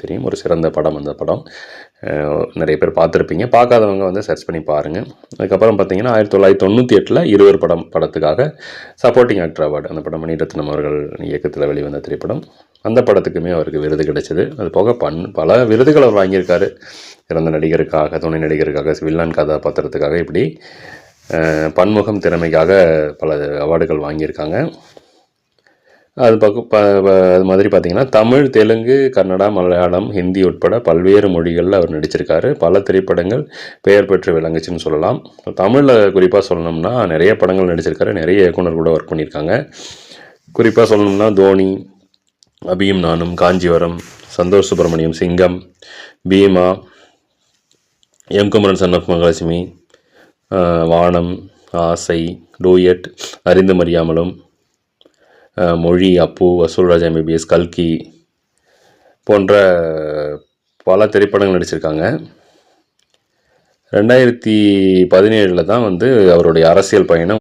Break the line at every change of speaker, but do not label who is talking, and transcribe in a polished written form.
தெரியும். ஒரு சிறந்த படம் அந்த படம். நிறைய பேர் பார்த்துருப்பீங்க. பார்க்காதவங்க வந்து சர்ச் பண்ணி பாருங்கள். அதுக்கப்புறம் பார்த்தீங்கன்னா 1998 இருவர் படத்துக்காக சப்போர்ட்டிங் ஆக்டர் அவார்டு, அந்த படம் மணிரத்னம் அவர்கள் இயக்கத்தில் வெளிவந்த திரைப்படம். அந்த படத்துக்குமே அவருக்கு விருது கிடைச்சது. அது போக பல விருதுகள் அவர் வாங்கியிருக்காரு. சிறந்த நடிகருக்காக, துணை நடிகருக்காக, வில்லன் கதாபாத்திரத்துக்காக, இப்படி பன்முகம் திறமைக்காக பல அவார்டுகள் வாங்கியிருக்காங்க. அது அது மாதிரி பார்த்திங்கன்னா தமிழ், தெலுங்கு, கன்னடா, மலையாளம், ஹிந்தி உட்பட பல்வேறு மொழிகளில் அவர் நடிச்சிருக்காரு. பல திரைப்படங்கள் பெயர் பெற்று விளங்குச்சுன்னு சொல்லலாம். தமிழில் குறிப்பாக சொல்லணும்னா நிறைய படங்கள் நடிச்சிருக்காரு. நிறைய இயக்குனர் கூட ஒர்க் பண்ணியிருக்காங்க. குறிப்பாக சொல்லணும்னா தோனி, அபியும் நானும், காஞ்சிவரம், சந்தோஷ் சுப்ரமணியம், சிங்கம், பீமா, எம்குமரன் சன் ஆஃப் மகாலட்சுமி, வானம், ஆசை, டூயட், அறிந்தும் அறியாமலும், மொழி, அப்பு, வசூல்ராஜ் MBBS, கல்கி போன்ற பல திரைப்படங்கள் நடிச்சிருக்காங்க. 2017 தான் வந்து அவருடைய அரசியல் பயணம்